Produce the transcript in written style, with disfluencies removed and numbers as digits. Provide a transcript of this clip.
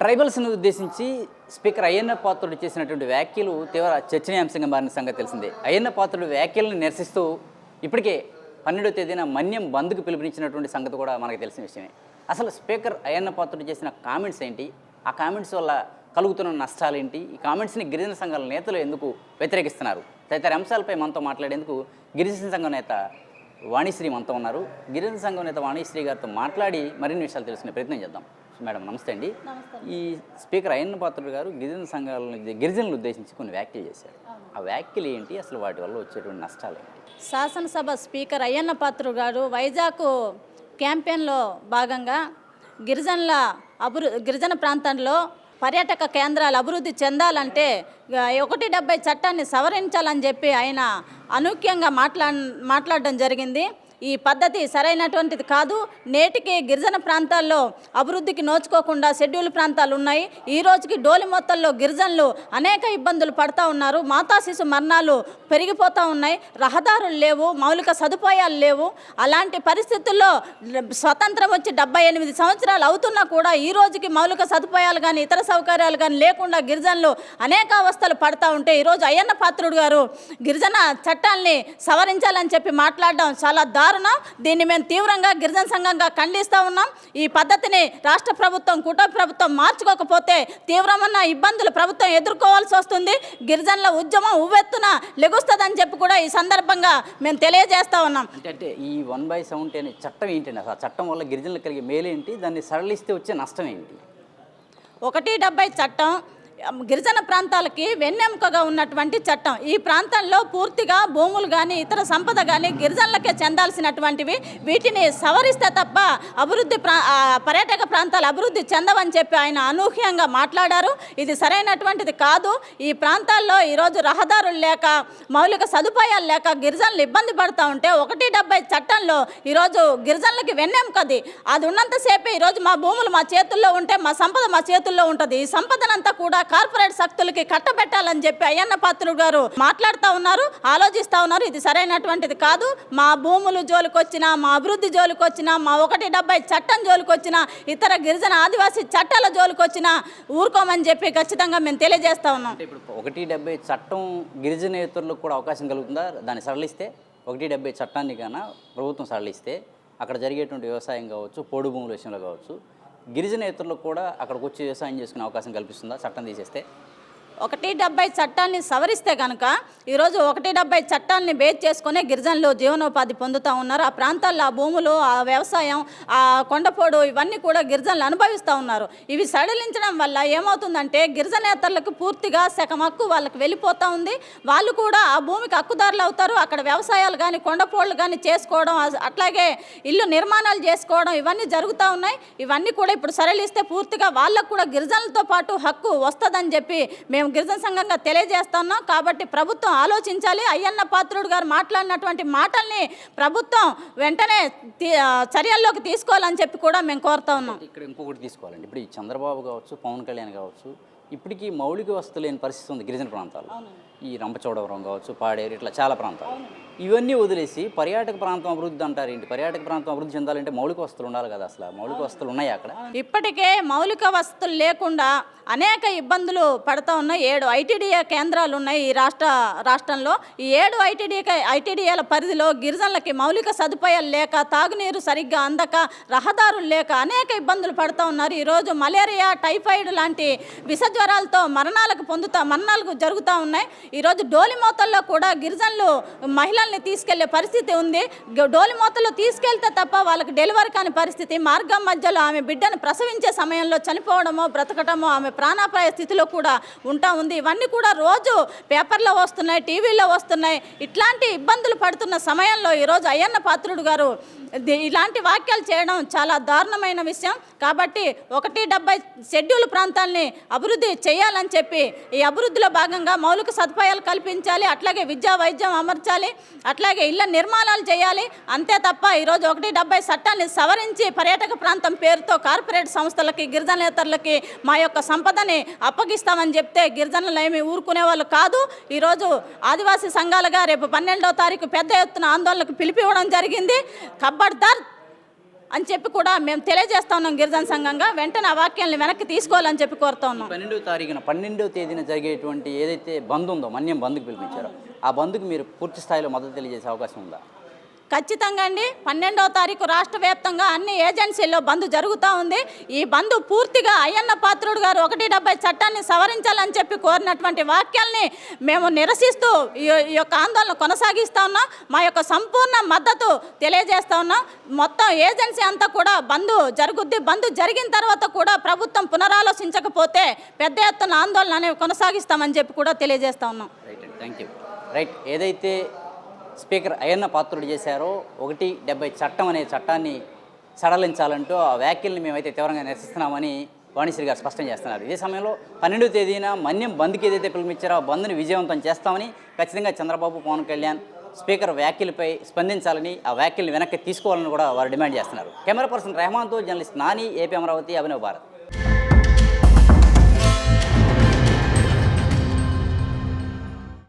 ట్రైబల్స్ను ఉద్దేశించి స్పీకర్ అయ్యన్న పాత్రుడు చేసినటువంటి వ్యాఖ్యలు తీవ్ర చర్చనీయాంశంగా మారిన సంగతి తెలిసిందే. అయ్యన్న పాత్రుడు వ్యాఖ్యలను నిరసిస్తూ ఇప్పటికే 12వ తేదీన మన్యం బంద్కు పిలుపునిచ్చినటువంటి సంగతి కూడా మనకు తెలిసిన విషయమే. అసలు స్పీకర్ అయ్యన్న పాత్రుడు చేసిన కామెంట్స్ ఏంటి, ఆ కామెంట్స్ వల్ల కలుగుతున్న నష్టాలు ఏంటి, ఈ కామెంట్స్ని గిరిజన సంఘాల నేతలు ఎందుకు వ్యతిరేకిస్తున్నారు తదితర అంశాలపై మనతో మాట్లాడేందుకు గిరిజన సంఘం నేత వాణిశ్రీ మనతో ఉన్నారు. గిరిజన సంఘం నేత వాణిశ్రీ గారితో మాట్లాడి మరిన్ని విషయాలు తెలుసుకునే ప్రయత్నం చేద్దాం. మేడం నమస్తే అండి. ఈ స్పీకర్ అయ్యన్న పాత్రుడు గారు గిరిజనులు ఉద్దేశించి కొన్ని వ్యాఖ్యలు చేశారు. ఆ వ్యాఖ్యలు ఏంటి, అసలు వాటి వల్ల వచ్చేటువంటి నష్టాలు ఏంటి? శాసనసభ స్పీకర్ అయ్యన్న పాత్రుడు గారు వైజాగ్ క్యాంపెయిన్లో భాగంగా గిరిజన ప్రాంతంలో పర్యాటక కేంద్రాలు అభివృద్ధి చెందాలంటే 170 చట్టాన్ని సవరించాలని చెప్పి ఆయన అనూహ్యంగా మాట్లాడడం జరిగింది. ఈ పద్ధతి సరైనటువంటిది కాదు. నేటికి గిరిజన ప్రాంతాల్లో అభివృద్ధికి నోచుకోకుండా షెడ్యూల్ ప్రాంతాలు ఉన్నాయి. ఈ రోజుకి డోలి మొత్తంలో గిరిజనులు అనేక ఇబ్బందులు పడుతూ ఉన్నారు. మాతా శిశు మరణాలు పెరిగిపోతూ ఉన్నాయి. రహదారులు లేవు, మౌలిక సదుపాయాలు లేవు. అలాంటి పరిస్థితుల్లో స్వతంత్రం వచ్చి 78 సంవత్సరాలు అవుతున్నా కూడా ఈ రోజుకి మౌలిక సదుపాయాలు కానీ ఇతర సౌకర్యాలు కానీ లేకుండా గిరిజనులు అనేక అవస్థలు పడుతూ ఉంటే ఈరోజు అయ్యన్న పాత్రుడు గారు గిరిజన చట్టాల్ని సవరించాలని చెప్పి మాట్లాడడం చాలా దారుణం. దీన్ని మేము తీవ్రంగా గిరిజన సంఘంగా ఖండిస్తూ ఉన్నాం. ఈ పద్ధతిని రాష్ట్ర ప్రభుత్వం, కూటమి ప్రభుత్వం మార్చుకోకపోతే తీవ్రమైన ఇబ్బందులు ప్రభుత్వం ఎదుర్కోవాల్సి వస్తుంది. గిరిజనుల ఉద్యమం ఉవ్వెత్తున లెగుస్తుందని చెప్పి కూడా ఈ సందర్భంగా మేము తెలియజేస్తూ ఉన్నాం. అంటే ఈ 1/70 అనే చట్టం ఏంటండి? అసలు ఆ చట్టం వల్ల గిరిజనులకు కలిగే మేలేంటి, దాన్ని సరళిస్తే వచ్చే నష్టం ఏంటి? 170 చట్టం గిరిజన ప్రాంతాలకి వెన్నెముకగా ఉన్నటువంటి చట్టం. ఈ ప్రాంతంలో పూర్తిగా భూములు కానీ ఇతర సంపద కానీ గిరిజనులకే చెందాల్సినటువంటివి. వీటిని సవరిస్తే తప్ప పర్యాటక ప్రాంతాలు అభివృద్ధి చెందవని చెప్పి ఆయన అనూహ్యంగా మాట్లాడారు. ఇది సరైనటువంటిది కాదు. ఈ ప్రాంతాల్లో ఈరోజు రహదారులు లేక, మౌలిక సదుపాయాలు లేక గిరిజనులు ఇబ్బంది పడుతూ ఉంటే 170 చట్టంలో ఈరోజు గిరిజనులకి వెన్నెముకది. అది ఉన్నంతసేపే ఈరోజు మా భూములు మా చేతుల్లో ఉంటే మా సంపద మా చేతుల్లో ఉంటుంది. ఈ సంపదనంతా కూడా కార్పొరేట్ శక్తులకి కట్టబెట్టాలని చెప్పి అయ్యన్న పాత్రుడు గారు మాట్లాడుతూ ఉన్నారు, ఆలోచిస్తూ ఉన్నారు. ఇది సరైనటువంటిది కాదు. మా భూములు జోలికొచ్చినా, మా అభివృద్ధి జోలికొచ్చినా, మా 170 చట్టం జోలికొచ్చినా, ఇతర గిరిజన ఆదివాసీ చట్టాల జోలికొచ్చినా ఊరుకోమని చెప్పి ఖచ్చితంగా మేము తెలియజేస్తా ఉన్నాం. ఇప్పుడు 170 చట్టం గిరిజనేతరులకు కూడా అవకాశం కలుగుతుందా? దాన్ని సరళిస్తే 170 చట్టాన్ని కన్నా ప్రభుత్వం సరళిస్తే అక్కడ జరిగేటువంటి వ్యవసాయం కావచ్చు, పోడు భూముల విషయంలో కావచ్చు, గిరిజనేతరులకు కూడా అక్కడికి వచ్చి వ్యవసాయం చేసుకునే అవకాశం కల్పిస్తుందా చట్టం తీసేస్తే? 170 చట్టాన్ని సవరిస్తే కనుక ఈరోజు 170 చట్టాలని బేస్ చేసుకునే గిరిజనులు జీవనోపాధి పొందుతూ ఉన్నారు. ఆ ప్రాంతాల్లో ఆ భూములు, ఆ వ్యవసాయం, ఆ కొండపోడు ఇవన్నీ కూడా గిరిజనులు అనుభవిస్తూ ఉన్నారు. ఇవి సడలించడం వల్ల ఏమవుతుందంటే గిరిజనేతరులకు పూర్తిగా శకం హక్కు వాళ్ళకి వెళ్ళిపోతూ ఉంది. వాళ్ళు కూడా ఆ భూమికి హక్కుదారులు అవుతారు. అక్కడ వ్యవసాయాలు కానీ కొండపోళ్ళు కానీ చేసుకోవడం, అట్లాగే ఇల్లు నిర్మాణాలు చేసుకోవడం ఇవన్నీ జరుగుతూ ఉన్నాయి. ఇవన్నీ కూడా ఇప్పుడు సరళిస్తే పూర్తిగా వాళ్ళకు కూడా గిరిజనులతో పాటు హక్కు వస్తుందని చెప్పి మేము గిరిజన సంఘంగా తెలియజేస్తున్నాం. కాబట్టి ప్రభుత్వం ఆలోచించాలి. అయ్యన్న పాత్రుడు గారు మాట్లాడినటువంటి మాటల్ని ప్రభుత్వం వెంటనే చర్యల్లోకి తీసుకోవాలని చెప్పి కూడా మేము కోరుతా ఉన్నాం. ఇక్కడ ఇంకొకటి తీసుకోవాలండి. ఇప్పుడు ఈ చంద్రబాబు కావచ్చు, పవన్ కళ్యాణ్ కావచ్చు, ఇప్పటికీ మౌలిక వసతులు లేని పరిస్థితి ఉంది గిరిజన ప్రాంతాల్లో. ఈ రంపచోడవరం కావచ్చు, పాడేరు, ఇట్లా చాలా ప్రాంతాలు. ఇవన్నీ వదిలేసి పర్యాటక ప్రాంతం అభివృద్ధి అంటారు ఏంటి? పర్యాటక ప్రాంతం అభివృద్ధి చెందాలంటే మౌలిక వసతులు ఉండాలి కదా. అసలు మౌలిక వసతులు ఉన్నాయి అక్కడ? ఇప్పటికే మౌలిక వసతులు లేకుండా అనేక ఇబ్బందులు పడుతూ ఉన్నాయి. 7 ఐటీడీఏ కేంద్రాలు ఉన్నాయి ఈ రాష్ట్రంలో. ఈ 7 ఐటీడీఏల పరిధిలో గిరిజనులకి మౌలిక సదుపాయాలు లేక, తాగునీరు సరిగ్గా అందక, రహదారులు లేక అనేక ఇబ్బందులు పడుతూ ఉన్నారు. ఈరోజు మలేరియా, టైఫాయిడ్ లాంటి విషజ్వరాలతో మరణాలకు జరుగుతూ ఉన్నాయి. ఈరోజు డోలిమోతల్లో కూడా గిరిజనులు మహిళల్ని తీసుకెళ్లే పరిస్థితి ఉంది. డోలిమోతల్లో తీసుకెళ్తే తప్ప వాళ్ళకి డెలివరీ కాని పరిస్థితి. మార్గం మధ్యలో ఆమె బిడ్డను ప్రసవించే సమయంలో చనిపోవడమో, బ్రతకటమో, ఆమె ప్రాణాపాయ స్థితిలో కూడా ఉంటా ఉంది. ఇవన్నీ కూడా రోజు పేపర్లో వస్తున్నాయి, టీవీలో వస్తున్నాయి. ఇట్లాంటి ఇబ్బందులు పడుతున్న సమయంలో ఈరోజు అయ్యన్న పాత్రుడు గారు ఇలాంటి వ్యాఖ్యలు చేయడం చాలా దారుణమైన విషయం. కాబట్టి 170 షెడ్యూల్ ప్రాంతాలని అభివృద్ధి చేయాలని చెప్పి ఈ అభివృద్ధిలో భాగంగా మౌలిక సదుపాయాలు కల్పించాలి, అట్లాగే విద్యా వైద్యం అమర్చాలి, అట్లాగే ఇళ్ల నిర్మాణాలు చేయాలి. అంతే తప్ప ఈరోజు 170 చట్టాన్ని సవరించి పర్యాటక ప్రాంతం పేరుతో కార్పొరేట్ సంస్థలకి, గిరిజనేతరులకి మా యొక్క సంపదని అప్పగిస్తామని చెప్తే గిరిజనులు ఏమి ఊరుకునే వాళ్ళు కాదు. ఈరోజు ఆదివాసీ సంఘాలుగా రేపు 12వ తారీఖు పెద్ద ఎత్తున ఆందోళనకు పిలిపివ్వడం జరిగింది. ఖబర్దార్ అని చెప్పి కూడా మేము తెలియజేస్తా ఉన్నాం గిరిజన సంఘంగా. వెంటనే ఆ వాక్యాలను వెనక్కి తీసుకోవాలని చెప్పి కోరుతా ఉన్నాం. 12వ తేదీన జరిగేటువంటి ఏదైతే బంద్ ఉందో, మన్యం బంద్కు పిలిపించారో, ఆ బంద్కు మీరు పూర్తి స్థాయిలో మద్దతు తెలియజేసే అవకాశం ఉందా? ఖచ్చితంగా అండి. 12వ తారీఖు రాష్ట్ర వ్యాప్తంగా అన్ని ఏజెన్సీల్లో బంద్ జరుగుతూ ఉంది. ఈ బంద్ పూర్తిగా అయ్యన్న పాత్రుడు గారు 170 చట్టాన్ని సవరించాలని చెప్పి కోరినటువంటి వాక్యాల్ని మేము నిరసిస్తూ ఈ యొక్క ఆందోళన కొనసాగిస్తూ ఉన్నాం. మా యొక్క సంపూర్ణ మద్దతు తెలియజేస్తూ ఉన్నాం. మొత్తం ఏజెన్సీ అంతా కూడా బంద్ జరుగుద్ది. బంద్ జరిగిన తర్వాత కూడా ప్రభుత్వం పునరాలోచించకపోతే పెద్ద ఎత్తున ఆందోళన అనేవి కొనసాగిస్తామని చెప్పి కూడా తెలియజేస్తూ ఉన్నాం. Thank you. రైట్, ఏదైతే స్పీకర్ అయ్యన్న పాత్రుడు చేశారో 170 చట్టం అనే చట్టాన్ని సడలించాలంటూ ఆ వ్యాఖ్యల్ని మేమైతే తీవ్రంగా నిరసిస్తున్నామని వాణిశ్రీ గారు స్పష్టం చేస్తున్నారు. ఇదే సమయంలో 12వ తేదీన మన్యం బంద్కి ఏదైతే పిలుపునిచ్చారో ఆ బంద్ని విజయవంతం చేస్తామని ఖచ్చితంగా చంద్రబాబు, పవన్ కళ్యాణ్ స్పీకర్ వ్యాఖ్యలపై స్పందించాలని, ఆ వ్యాఖ్యల్ని వెనక్కి తీసుకోవాలని కూడా వారు డిమాండ్ చేస్తున్నారు. కెమెరా పర్సన్ రెహమాన్తో జర్నలిస్ట్ నాని, ఏపీ అమరావతి, అభినవ్ భారత్.